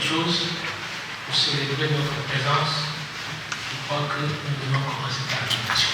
chose pour célébrer notre présence. Je crois que nous devons commencer par la bénédiction.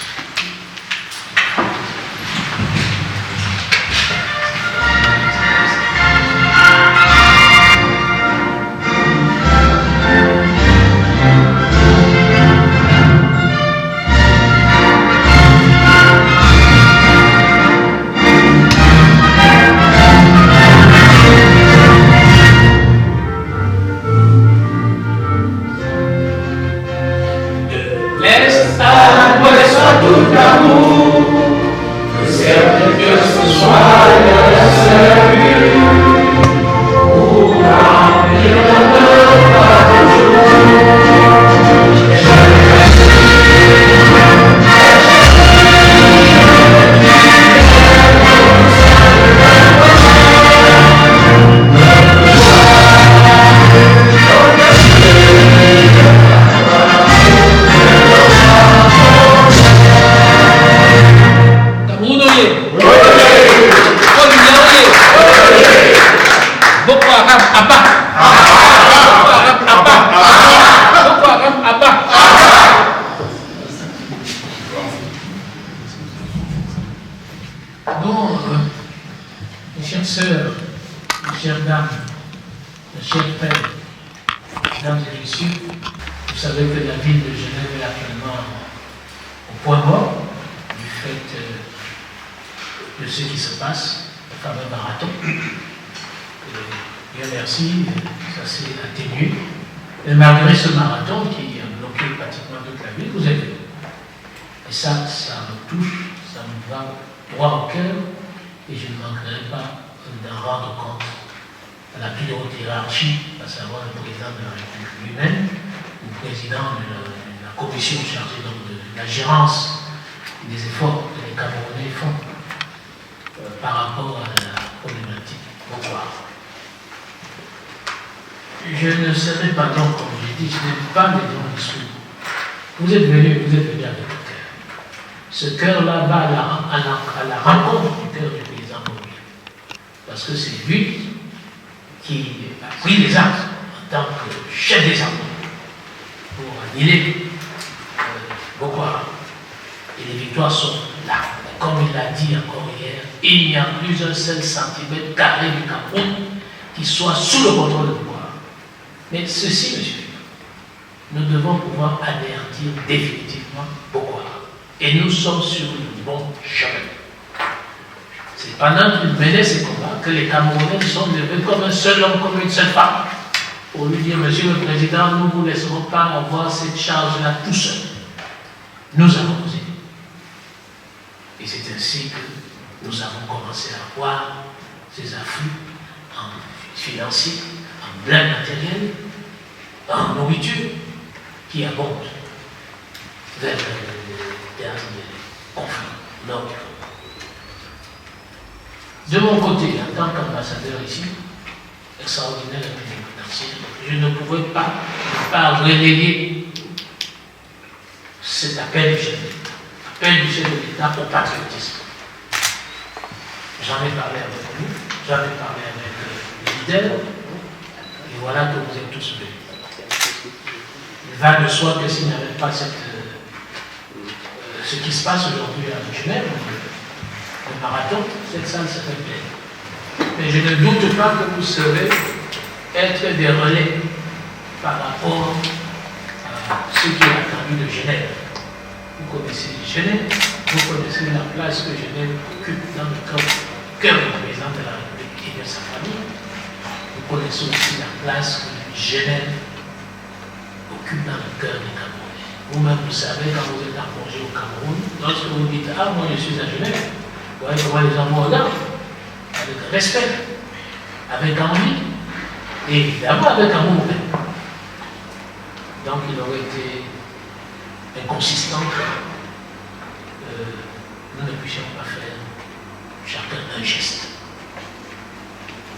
Malgré ce marathon qui a bloqué pratiquement toute la ville, vous êtes venu. Et ça me touche, ça me va droit au cœur, et je ne manquerai pas d'en rendre compte à la plus haute hiérarchie, à savoir le président de la République lui-même, le président de la commission chargée donc de la gérance des efforts que les Camerounais font par rapport à la problématique Boko Haram. Je ne serai pas donc, comme j'ai dit, je n'ai pas les dons du sous. Vous êtes venus avec le cœur. Ce cœur-là va à la rencontre du cœur du paysan congolais. Parce que c'est lui qui a pris les armes en tant que chef des armes pour annihiler Boko Haram. Et les victoires sont là. Comme il l'a dit encore hier, il n'y a plus un seul centimètre carré du Cameroun qui soit sous le contrôle de Boko Haram. Mais ceci, monsieur, nous devons pouvoir anéantir définitivement Boko Haram. Et nous sommes sur le bon chemin. C'est pendant qu'il menait ces combats que les Camerounais sont levés comme un seul homme, comme une seule femme, pour lui dire, monsieur le président, nous ne vous laisserons pas avoir cette charge-là tout seul. Nous avons osé. Et c'est ainsi que nous avons commencé à voir ces afflux financiers, en biens matériels, en nourriture, qui abondent vers le théâtre des conflits nord. De mon côté, en tant qu'ambassadeur ici, extraordinaire et plénipotentiaire, je ne pouvais pas relayer cet appel du chef de l'État au patriotisme. J'en ai parlé avec vous, j'en ai parlé avec les leaders, et voilà que vous êtes tous venus. Il va de soi que s'il n'y avait pas ce qui se passe aujourd'hui à Genève, le marathon, cette salle serait pleine. Mais je ne doute pas que vous saurez être des relais par rapport à ce qui est attendu de Genève. Vous connaissez Genève, vous connaissez la place que Genève occupe dans le cœur du président de la République et de sa famille. Vous connaissez aussi la place que Genève occupe dans le cœur des Camerounais. Vous-même, vous savez, quand vous êtes en congé au Cameroun, lorsque vous dites « Ah, moi je suis à Genève », vous voyez comment les gens vous regardent, avec respect, avec envie, et évidemment avec amour même. Donc il aurait été inconsistant que nous ne puissions pas faire chacun un geste.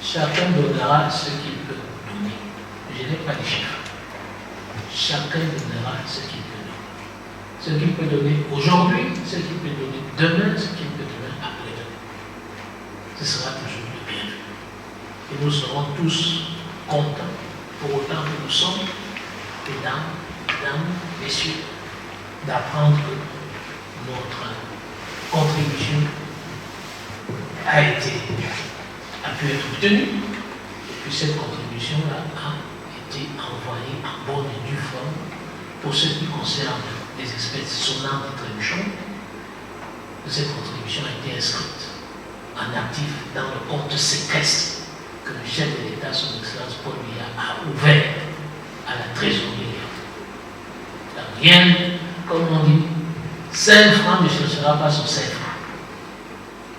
Chacun donnera ce qu'il peut donner. Je n'ai pas de chiffres. Chacun donnera ce qu'il peut donner. Ce qu'il peut donner aujourd'hui, ce qu'il peut donner demain, ce qu'il peut donner après-demain. Ce sera toujours le bienvenu. Et nous serons tous contents pour autant que nous sommes, mesdames, messieurs, d'apprendre que notre contribution a pu être obtenue, et puis cette contribution-là a été envoyée en bonne et due forme. Pour ce qui concerne les espèces sonnantes et trébuchantes, cette contribution a été inscrite en actif dans le compte séquestre que le chef de l'État, son Excellence Paul Biya, a ouvert à la trésorerie. Rien, comme on dit, 5 francs ne cherchera pas sur 5 francs.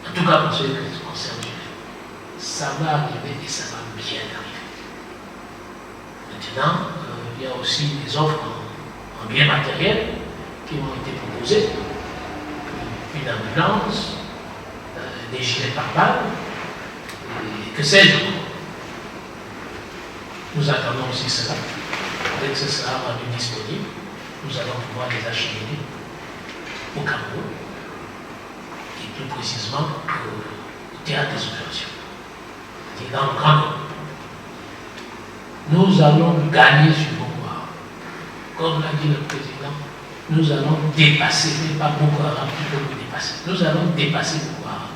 En tout cas, pour ceux qui concernent Dieu, ça va arriver et ça va bien arriver. Maintenant, il y a aussi des offres en biens matériels qui ont été proposées. Une ambulance, des gilets pare-balles, que sais-je. Nous attendons aussi cela. Dès que ce sera rendu disponible, nous allons pouvoir les acheminer au Cameroun, et plus précisément au théâtre des opérations, c'est dans le Grand Nord. Nous allons gagner sur Boko Haram. Comme l'a dit le président, nous allons dépasser, mais pas Boko Haram qui peut nous dépasser. Nous allons dépasser Boko Haram.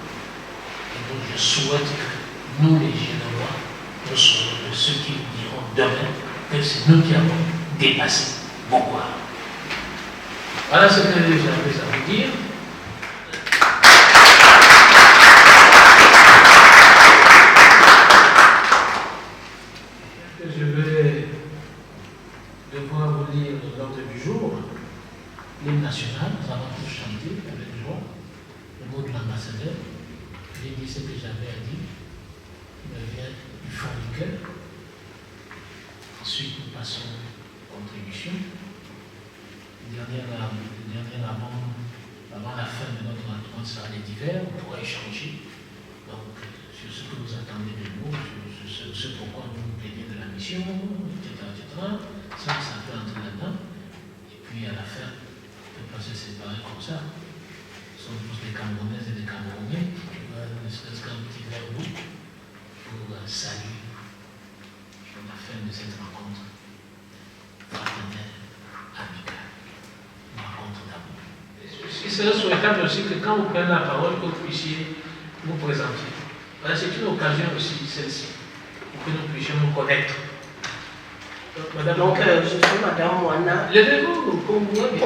Et donc je souhaite que nous, les Génois, nous soyons de ceux qui diront demain que c'est nous qui avons dépassé Boko Haram. Voilà ce que j'avais à vous dire. Je vais devoir vous lire l'ordre du jour, l'hymne national. Nous allons tous chanter avec joie le mot de l'ambassadeur. J'ai dit ce que j'avais à dire, qui me vient du fond du cœur. Ensuite, nous passons aux contributions. Avant la fin de notre rencontre sera les divers, on pourra échanger donc, sur ce que vous attendez de nous, sur ce pourquoi vous plaignez de la mission, etc. Ça peut entrer là-dedans. Et puis à la fin, on ne peut pas se séparer comme ça. Nous sommes tous des Camerounaises et des Camerounais. Ne serait-ce qu'un petit verre d'eau pour saluer la fin de cette rencontre fraternelle, amicale. Il serait souhaitable aussi que quand vous prenez la parole, que vous puissiez vous présenter. Voilà, c'est une occasion aussi, celle-ci, pour que nous puissions nous connaître. Donc, je suis Madame Moana. Levez-vous, comme vous voyez.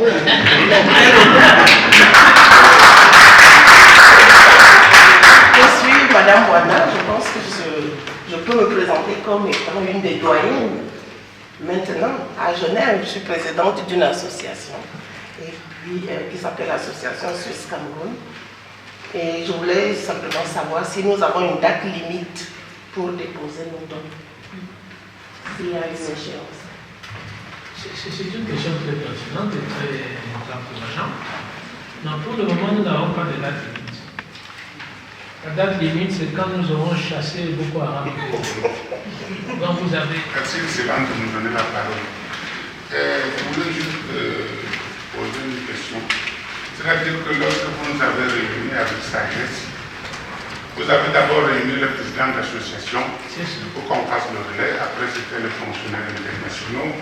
Je suis Madame Moana. Je pense que je peux me présenter comme étant une des doyennes. Maintenant, à Genève, je suis présidente d'une association qui s'appelle l'Association Suisse Cameroun. Et je voulais simplement savoir si nous avons une date limite pour déposer nos dons. S'il y a une échéance. C'est une question très pertinente et très encourageante. Non, pour le moment, nous n'avons pas de date limite. La date limite, c'est quand nous aurons chassé Boko Haram. Donc vous avez... Merci, c'est là de nous donner la parole. Je voulais juste poser une question. C'est-à-dire que lorsque vous nous avez réunis avec sagesse, vous avez d'abord réuni le président de l'association pour qu'on fasse le relais. Après, c'était les fonctionnaires internationaux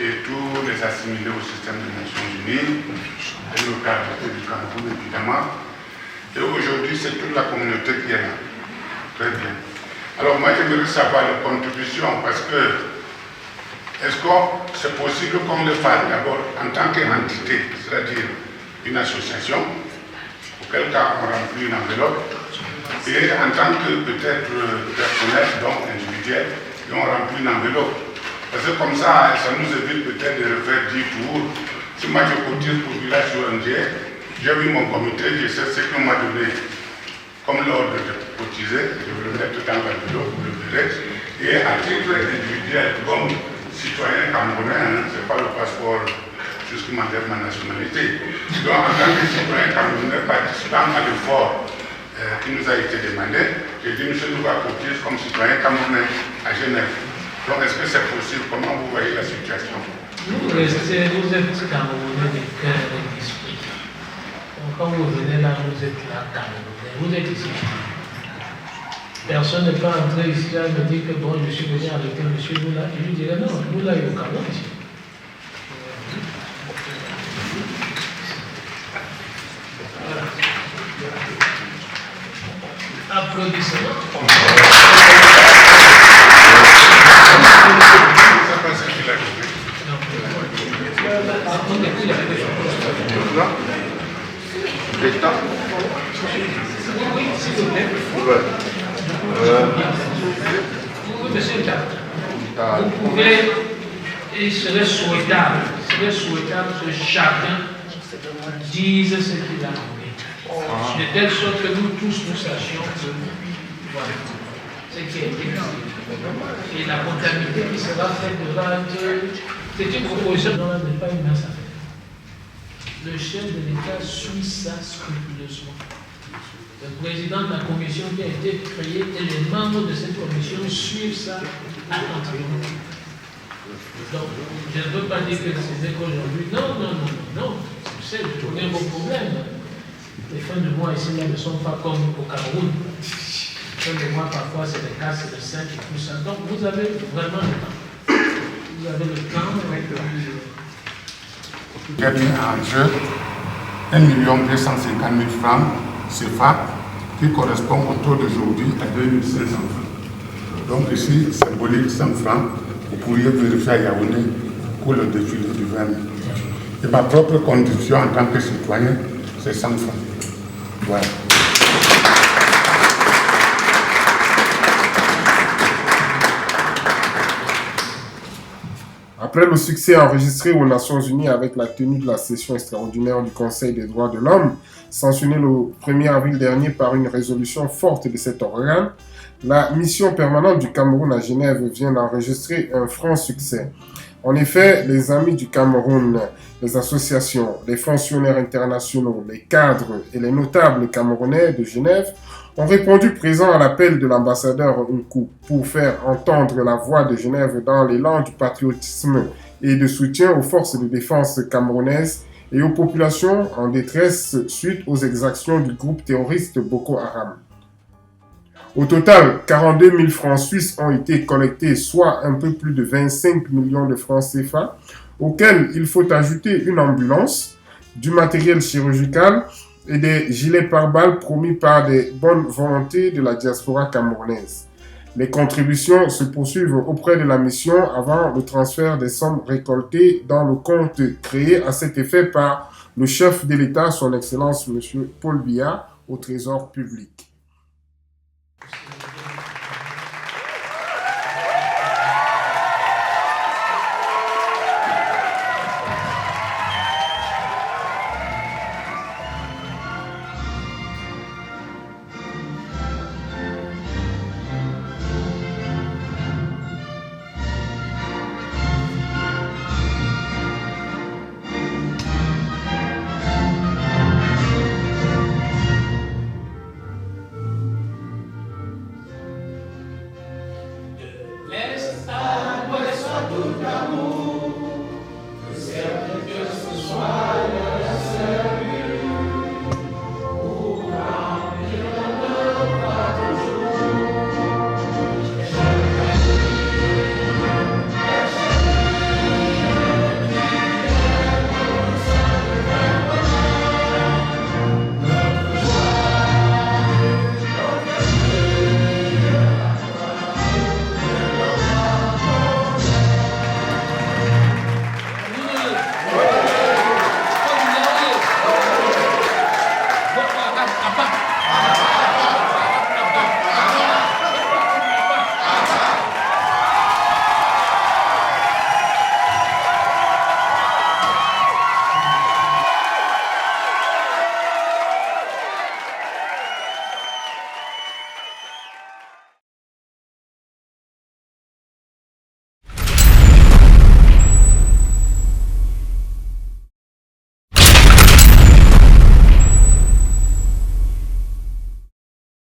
et tous les assimilés au système des Nations Unies, et le cadre du Cameroun, évidemment. Et aujourd'hui, c'est toute la communauté qui est là. Très bien. Alors, moi, j'aimerais savoir les contributions parce que est-ce que c'est possible qu'on le fasse d'abord en tant qu'entité, c'est-à-dire une association, auquel cas on remplit une enveloppe, et en tant que peut-être personnel, donc individuel, et on remplit une enveloppe. Parce que comme ça nous évite peut-être de refaire 10 tours. Si moi je cotise pour village ONG, j'ai vu mon comité, je sais ce qu'on m'a donné comme l'ordre de cotiser, je vais le mettre dans l'enveloppe, vous le verrez, et à titre individuel, comme citoyen camerounais, ce n'est pas le passeport jusqu'à ma nationalité. Donc, en tant que citoyen camerounais participant à l'effort qui nous a été demandé, j'ai dit, monsieur, nous va cotiser comme citoyen camerounais à Genève. Donc, est-ce que c'est possible? Comment vous voyez la situation? Vous êtes Camerounais de cœur et d'esprit. Donc, quand vous venez là, vous êtes là, Camerounais. Vous êtes ici. Personne n'est pas entré ici là et me dit que bon, je suis venu arrêter M. Moula. Je lui dirais non, Moula est au Cameroun ici. Voilà. Applaudissements. L'État. Oui, s'il vous plaît. Ouais. Oui, monsieur le capitaine. Vous pouvez, il serait souhaitable que chacun dise ce qu'il a envie. De telle sorte que nous tous nous sachions que voilà, ce qui est écrit. Et la comptabilité qui sera faite devra être. C'est une proposition dont on n'a pas une mince affaire. Le chef de l'État suit ça scrupuleusement. Le président de la commission qui a été créé et les membres de cette commission suivent ça attentivement. Donc, je ne veux pas dire que c'est qu'aujourd'hui. Non. Je sais, je connais vos problèmes. Les fins de mois ici là ne sont pas comme au Cameroun. Les fins de mois, parfois, c'est le 4, c'est le 5 et tout ça. Donc, vous avez vraiment le temps. Vous avez le temps avec Il y a bien en jeu 1 250 000 francs CFA qui correspond au taux d'aujourd'hui à 2500 francs. Donc ici, symbolique 100 francs, vous pourriez vérifier à Yaoundé pour le défilé du 20 000. Et ma propre condition en tant que citoyen, c'est 100 francs. Voilà. Après le succès enregistré aux Nations Unies avec la tenue de la session extraordinaire du Conseil des droits de l'homme, sanctionnée le 1er avril dernier par une résolution forte de cet organe, la mission permanente du Cameroun à Genève vient d'enregistrer un franc succès. En effet, les amis du Cameroun, les associations, les fonctionnaires internationaux, les cadres et les notables camerounais de Genève ont répondu présent à l'appel de l'ambassadeur Nkou pour faire entendre la voix de Genève dans l'élan du patriotisme et de soutien aux forces de défense camerounaises et aux populations en détresse suite aux exactions du groupe terroriste Boko Haram. Au total, 42 000 francs suisses ont été collectés, soit un peu plus de 25 millions de francs CFA, auxquels il faut ajouter une ambulance, du matériel chirurgical et des gilets pare-balles promis par des bonnes volontés de la diaspora camerounaise. Les contributions se poursuivent auprès de la mission avant le transfert des sommes récoltées dans le compte créé à cet effet par le chef de l'État, son Excellence M. Paul Biya, au Trésor public. l'Est à l'Ouest, tout l'amour.